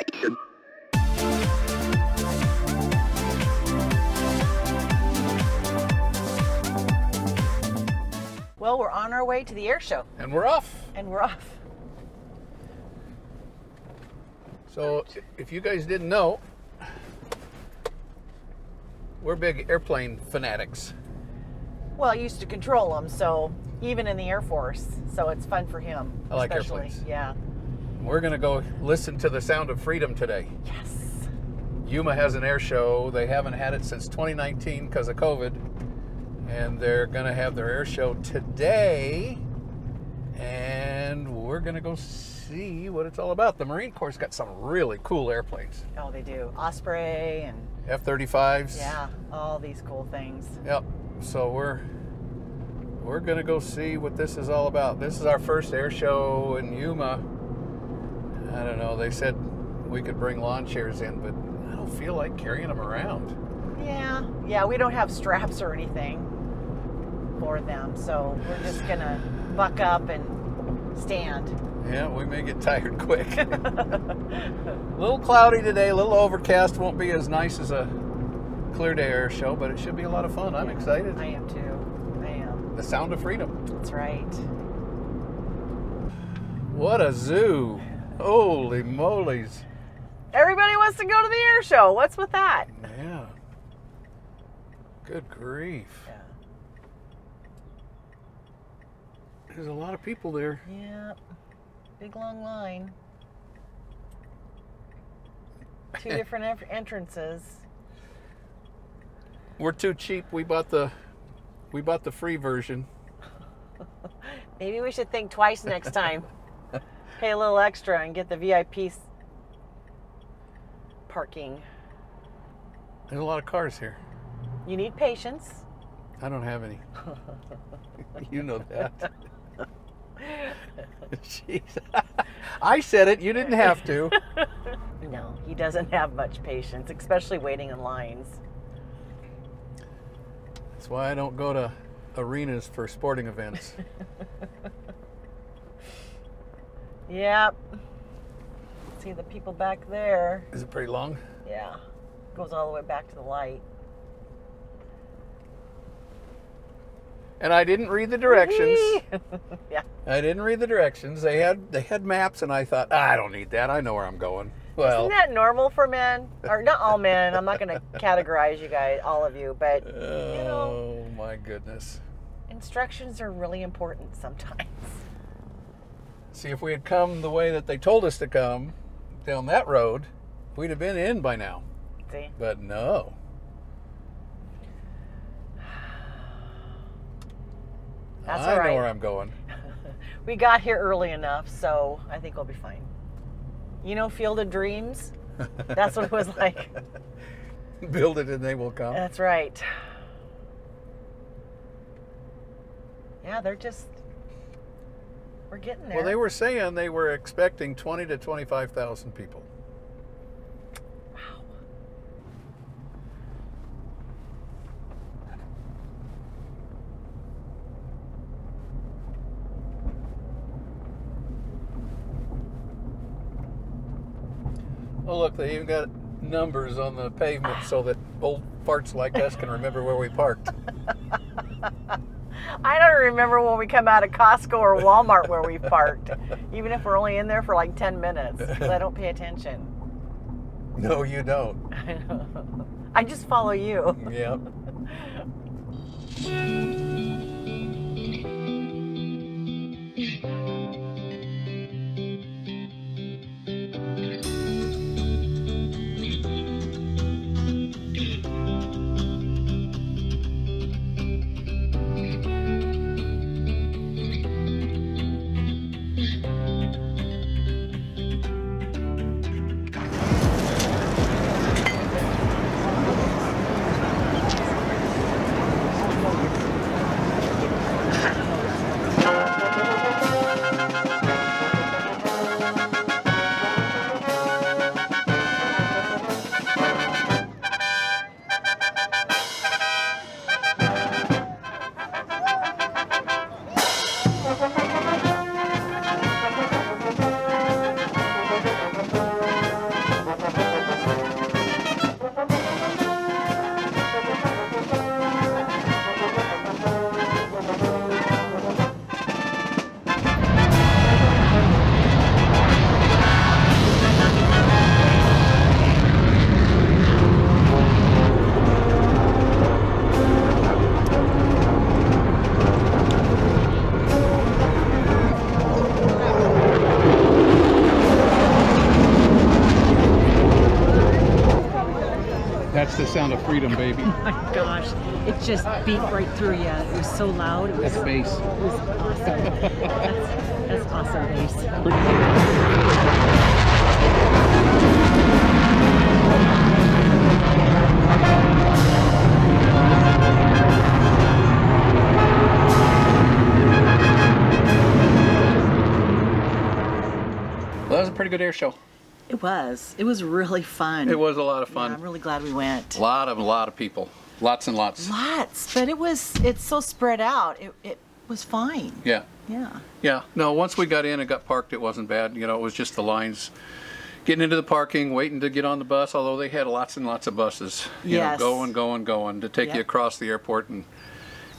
station. Well, we're on our way to the air show. And we're off. And we're off. So, if you guys didn't know, we're big airplane fanatics. Well, I used to control them, so even in the Air Force, so it's fun for him. I like especially. airplanes. Yeah. We're going to go listen to the sound of freedom today. Yes. Yuma has an air show. They haven't had it since 2019 because of COVID. And they're going to have their air show today. And we're going to go see what it's all about. The Marine Corps got some really cool airplanes. Oh, they do. Osprey and F-35s. yeah, all these cool things. Yep. So we're going to go see what this is all about. This is our first air show in Yuma. I don't know. They said we could bring lawn chairs in, but I don't feel like carrying them around. Yeah, we don't have straps or anything for them, so we're just gonna buck up and stand. Yeah, we may get tired quick. A little cloudy today, a little overcast. Won't be as nice as a clear day air show, but it should be a lot of fun. I'm excited. I am too. I am. The sound of freedom. That's right. What a zoo. Holy molies. Everybody wants to go to the air show. What's with that? Yeah. Good grief. Yeah. There's a lot of people there. Yeah. Big long line. 2 different entrances. We're too cheap. We bought the free version. Maybe we should think twice next time. Pay a little extra and get the VIP parking. There's a lot of cars here. You need patience. I don't have any. You know that. Jeez. I said it. You didn't have to. No, he doesn't have much patience, especially waiting in lines. That's why I don't go to arenas for sporting events. Yep. See the people back there. Is it pretty long? Yeah. Goes all the way back to the light. And I didn't read the directions. Yeah. I didn't read the directions. They had maps, and I thought, I don't need that. I know where I'm going. Well, isn't that normal for men? Or not all men. I'm not going to categorize you guys, all of you, but you know, oh my goodness. instructions are really important sometimes. See, if we had come the way that they told us to come down that road, we'd have been in by now. See? But no. That's I all right. know where I'm going. We got here early enough, so I think we'll be fine. You know Field of Dreams? That's what it was like. Build it and they will come. That's right. Yeah, we're getting there. Well, they were saying they were expecting 20 to 25,000 people. Wow. Oh, look, they even got numbers on the pavement so that old farts like us can remember where we parked. I don't remember when we come out of Costco or Walmart where we've parked, even if we're only in there for like 10 minutes, because I don't pay attention. No, you don't. I just follow you. Yep. That's the sound of freedom, baby. Oh my gosh, it just beat right through you. It was so loud. It was, That's bass. It was awesome. That's awesome bass. Well, that was a pretty good air show. It was. It was really fun. It was a lot of fun. Yeah, I'm really glad we went. A lot of people. Lots and lots. Lots, but it's so spread out. It was fine. Yeah. Yeah. Yeah. No, once we got in and got parked, it wasn't bad. You know, it was just the lines getting into the parking, waiting to get on the bus, although they had lots and lots of buses. You Yes. know, going to take you across the airport and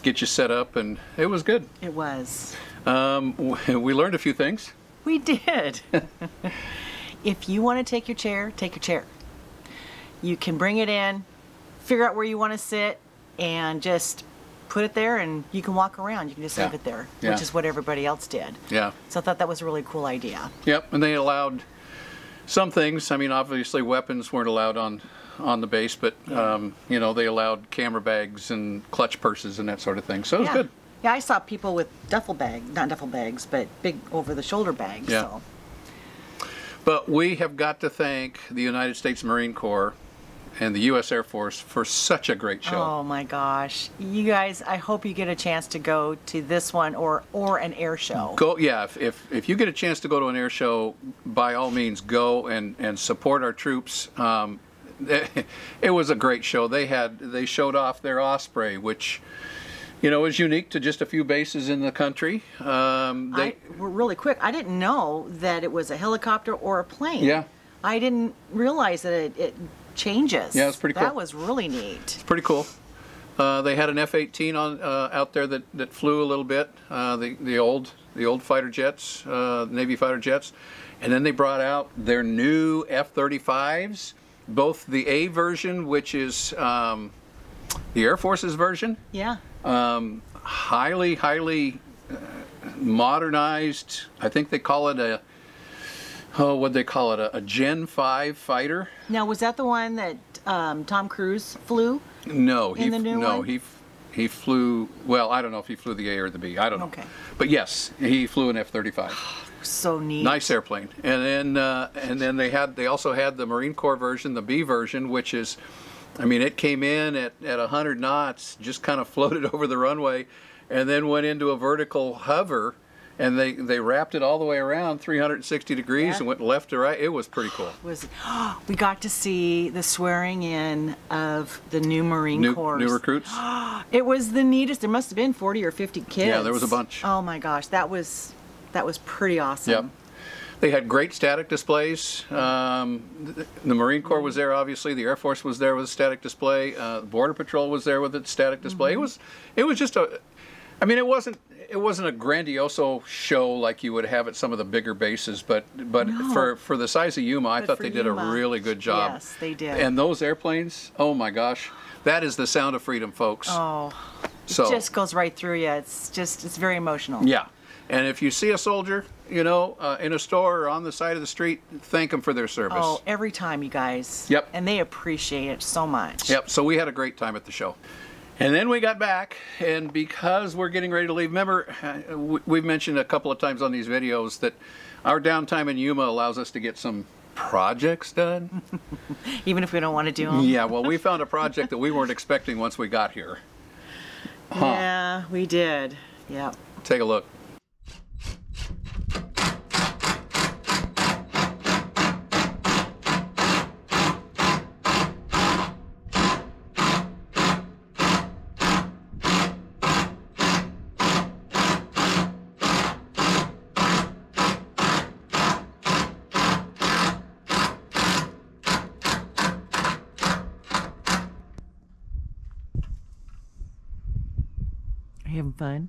get you set up, and it was good. It was. We learned a few things. We did. If you want to take your chair, take your chair. You can bring it in, figure out where you want to sit, and just put it there, and you can walk around. You can just leave it there, which is what everybody else did. Yeah. So I thought that was a really cool idea. Yep, and they allowed some things. I mean, obviously weapons weren't allowed on the base, but you know, they allowed camera bags and clutch purses and that sort of thing. So it was good. Yeah, I saw people with not duffel bags, but big over-the-shoulder bags. Yeah. So. But we have got to thank the United States Marine Corps and the U.S. Air Force for such a great show. Oh my gosh. You guys, I hope you get a chance to go to this one or an air show. Go, yeah, if you get a chance to go to an air show, by all means go and support our troops. It was a great show. They showed off their Osprey, which, you know, is unique to just a few bases in the country. Really quick, I didn't know that it was a helicopter or a plane. Yeah. I didn't realize that it changes. Yeah, it's pretty cool. That was really neat. It's pretty cool. They had an F-18 on out there that flew a little bit. The old fighter jets, Navy fighter jets, and then they brought out their new F-35s, both the A version, which is the Air Force's version. Yeah. Highly modernized. I think they call it a a Gen 5 fighter. Now, was that the one that Tom Cruise flew? No, in the new one? he flew. Well, I don't know if he flew the A or the B. I don't know. Okay. But yes, he flew an F-35. So neat. Nice airplane. And then they also had the Marine Corps version, the B version, which is, I mean, it came in at 100 knots, just kind of floated over the runway, and then went into a vertical hover, and they wrapped it all the way around 360 degrees and went left to right. It was pretty cool. We got to see the swearing in of the new Marine Corps. New recruits. It was the neatest. There must have been 40 or 50 kids. Yeah, there was a bunch. Oh my gosh, that was pretty awesome. Yep. They had great static displays. The Marine Corps was there, obviously. The Air Force was there with a static display. The Border Patrol was there with its static display. It was just a, I mean, it wasn't a grandioso show like you would have at some of the bigger bases, but no. for the size of Yuma, I thought they did a really good job. Yes, they did. And those airplanes, oh my gosh, that is the sound of freedom, folks. Oh, it just goes right through you. It's very emotional. Yeah. And if you see a soldier, you know, in a store or on the side of the street, thank them for their service. Oh, every time, you guys. Yep. And they appreciate it so much. Yep. So we had a great time at the show. And then we got back, and because we're getting ready to leave, remember, we've mentioned a couple of times on these videos that our downtime in Yuma allows us to get some projects done. Even if we don't want to do them. Yeah, well, we found a project that we weren't expecting once we got here. Yeah, we did. Yep. Take a look. Are you having fun?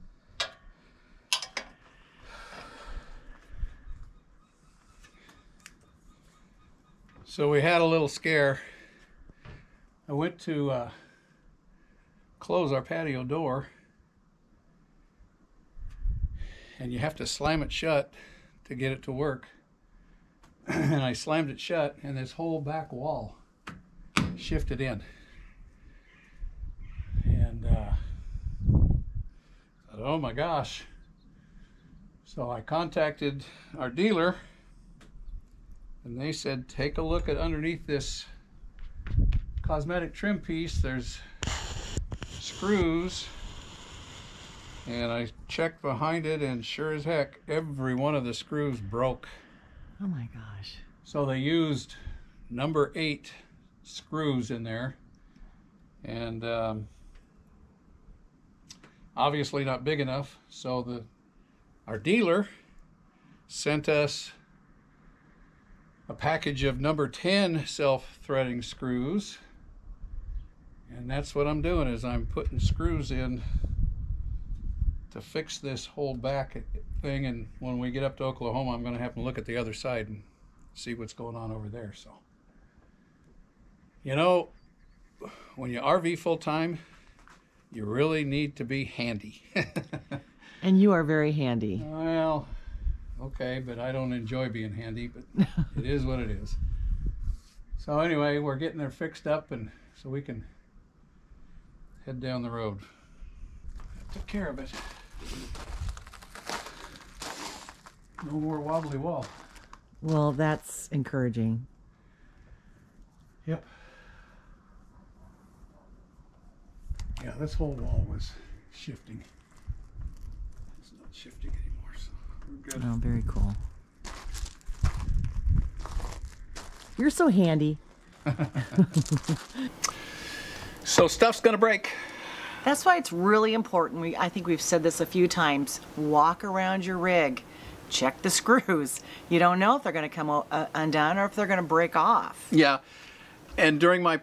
So we had a little scare. I went to close our patio door, and you have to slam it shut to get it to work. And I slammed it shut, and this whole back wall shifted in. And oh my gosh. So I contacted our dealer, and they said, take a look at underneath this cosmetic trim piece. There's screws, and I checked behind it, and sure as heck, every one of the screws broke. Oh my gosh. So they used number 8 screws in there, and obviously not big enough. So our dealer sent us a package of number 10 self-threading screws, and that's what I'm doing, is I'm putting screws in to fix this whole back thing. And when we get up to Oklahoma, I'm going to have to look at the other side and see what's going on over there. So, you know, when you RV full-time, you really need to be handy. And you are very handy. Well, okay, but I don't enjoy being handy, but it is what it is. So anyway, we're getting her fixed up, and so we can head down the road. I took care of it. No more wobbly wall. Well, that's encouraging. Yep. Yeah, this whole wall was shifting. It's not shifting anymore, so we're good. Oh, very cool. You're so handy. So stuff's gonna break. That's why it's really important. I think we've said this a few times. Walk around your rig. Check the screws. You don't know if they're going to come undone or if they're going to break off. Yeah, and during my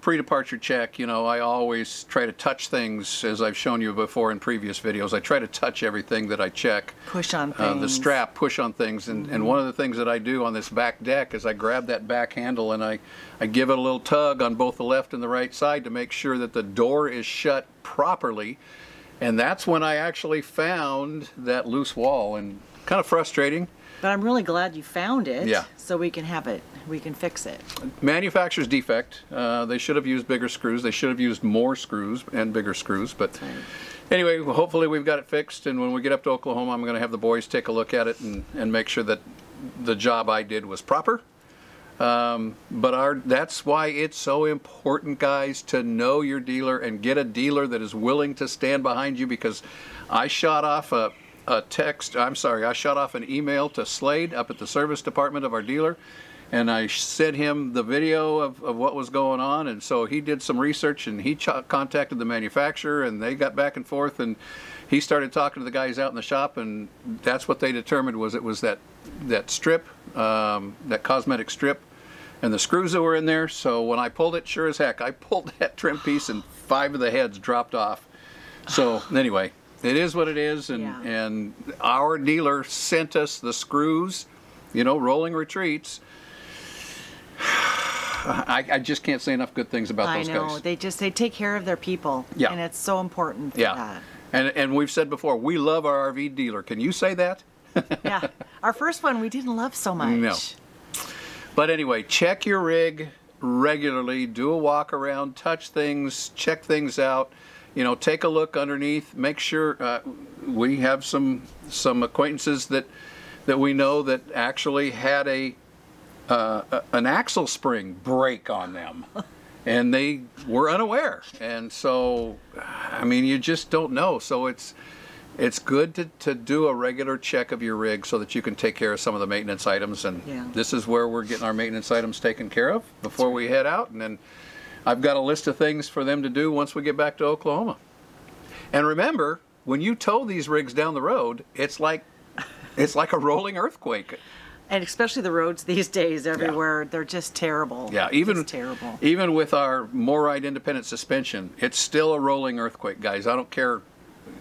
pre-departure check, you know, I always try to touch things, as I've shown you before in previous videos. I try to touch everything that I check. Push on things. The strap, push on things. And one of the things that I do on this back deck is I grab that back handle and I give it a little tug on both the left and the right side to make sure that the door is shut properly. And that's when I actually found that loose wall, and kind of frustrating. But I'm really glad you found it. Yeah. So we can have it. We can fix it. Manufacturer's defect. They should have used bigger screws. They should have used more screws and bigger screws. But anyway, hopefully we've got it fixed. And when we get up to Oklahoma, I'm going to have the boys take a look at it and make sure that the job I did was proper. But that's why it's so important, guys, to know your dealer and get a dealer that is willing to stand behind you, because I shot off I shot off an email to Slade up at the service department of our dealer, and I sent him the video of what was going on, and so he did some research, and he contacted the manufacturer, and they got back and forth, and he started talking to the guys out in the shop, and that's what they determined was it was that strip, that cosmetic strip, and the screws that were in there. So when I pulled it, sure as heck, I pulled that trim piece and 5 of the heads dropped off. So anyway, it is what it is, and our dealer sent us the screws, you know, rolling retreats. I just can't say enough good things about those guys. I know, they take care of their people, and it's so important for that. And we've said before, we love our RV dealer. Can you say that? Yeah, our first one we didn't love so much. No. But anyway, check your rig regularly, do a walk around, touch things, check things out. You know, take a look underneath. Make sure we have some acquaintances that we know that actually had an axle spring break on them, and they were unaware. And so, I mean, you just don't know. So it's good to do a regular check of your rig so that you can take care of some of the maintenance items. And this is where we're getting our maintenance items taken care of before we head out, and then I've got a list of things for them to do once we get back to Oklahoma. And remember, when you tow these rigs down the road, it's like a rolling earthquake. And especially the roads these days everywhere, they're just terrible. Yeah, even with our MORride independent suspension, it's still a rolling earthquake, guys. I don't care.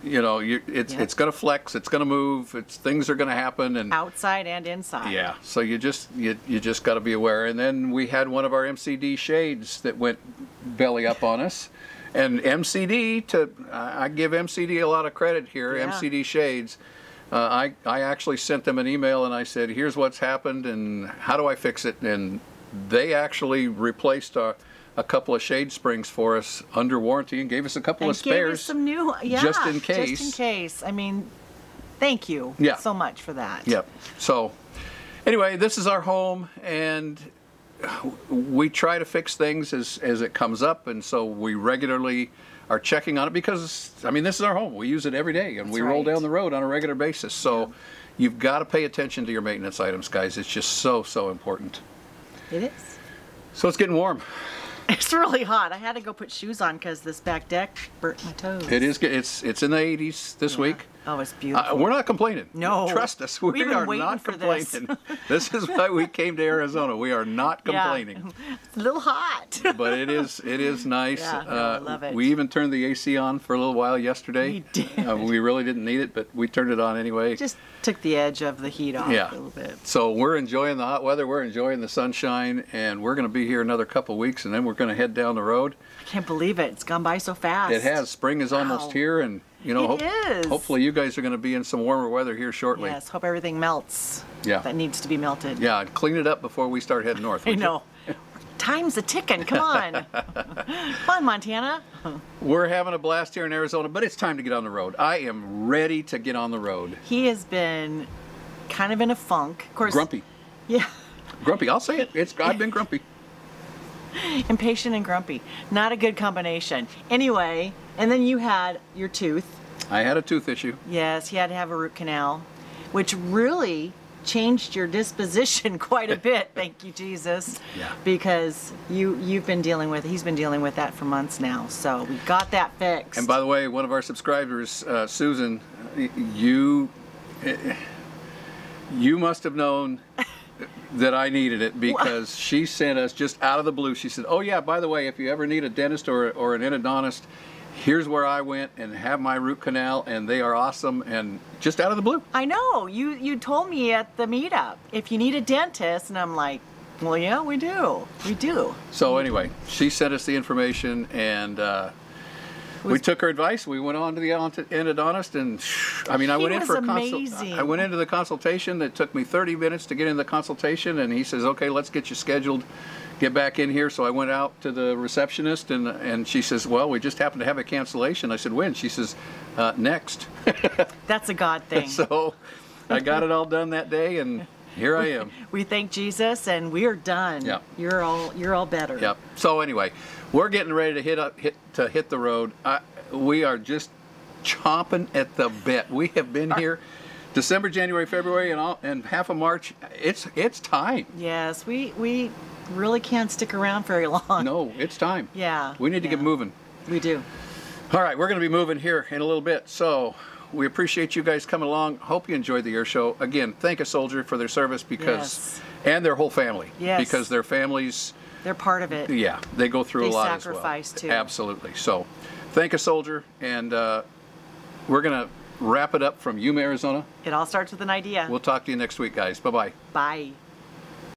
You know, it's going to flex, it's going to move, things are going to happen, and outside and inside. Yeah, so you just got to be aware. And then we had one of our MCD shades that went belly up on us, and MCD, I give MCD a lot of credit here. MCD shades. I actually sent them an email and I said, here's what's happened and how do I fix it, and they actually replaced a couple of shade springs for us under warranty and gave us a couple of spares. Gave us some new, yeah, just in case. Just in case. I mean, thank you so much for that. Yep. So anyway, this is our home, and we try to fix things as it comes up, and so we regularly are checking on it because, I mean, this is our home. We use it every day, and we roll down the road on a regular basis. So you've got to pay attention to your maintenance items, guys. It's just so important. It is. So it's getting warm. It's really hot. I had to go put shoes on because this back deck burnt my toes. It is. It's in the 80s this week. Oh, it's beautiful. We're not complaining. No. Trust us. We are not complaining. This is why we came to Arizona. We are not complaining. Yeah. It's a little hot. But it is nice. Yeah, I love it. We even turned the AC on for a little while yesterday. We did. We really didn't need it, but we turned it on anyway. Just took the edge of the heat off a little bit. So we're enjoying the hot weather. We're enjoying the sunshine, and we're going to be here another couple weeks, and then we're going to head down the road. I can't believe it. It's gone by so fast. It has. Spring is almost here, and you know, hopefully you guys are going to be in some warmer weather here shortly. Yes, hope everything melts. Yeah. That needs to be melted. Yeah, clean it up before we start heading north. I know. Time's a ticking. Come on. Come on, Montana. We're having a blast here in Arizona, but it's time to get on the road. I am ready to get on the road. He has been kind of in a funk. Of course. Grumpy. Yeah. Grumpy. I'll say it. I've been grumpy. Impatient and grumpy. Not a good combination. Anyway, and then you had your tooth. I had a tooth issue. Yes, he had to have a root canal, which really changed your disposition quite a bit. Thank you, Jesus. Yeah. Because he's been dealing with that for months now. So we got that fixed. And by the way, one of our subscribers, Susan, you must have known that I needed it, because she sent us just out of the blue. She said, "Oh yeah, by the way, if you ever need a dentist or an endodontist, here's where I went and have my root canal, and they are awesome," and just out of the blue. I know. You told me at the meetup, if you need a dentist, and I'm like, well, yeah, we do. We do. So anyway, she sent us the information, and we took her advice. We went on to the endodontist, and I mean, I went in for a amazing. I went into the consultation. It took me 30 minutes to get in the consultation, and he says, "Okay, let's get you scheduled. Get back in here." So I went out to the receptionist, and she says, "Well, we just happened to have a cancellation." I said, "When?" She says, "Next." That's a God thing. So I got it all done that day, and here I am. We thank Jesus, and we are done. Yep. You're all better. Yep. So anyway, we're getting ready to hit the road. We are just chomping at the bit. We have been here December, January, February, and half of March. It's time. Yes, we really can't stick around very long. No, it's time. Yeah. We need to get moving. We do. All right, we're going to be moving here in a little bit. So we appreciate you guys coming along. Hope you enjoyed the air show. Again, thank a soldier for their service, and their whole family. Yes. Because their families, they're part of it. Yeah, they go through a lot as well. They sacrifice too. Absolutely. So thank a soldier, and we're going to wrap it up from Yuma, Arizona. It all starts with an idea. We'll talk to you next week, guys. Bye-bye. Bye.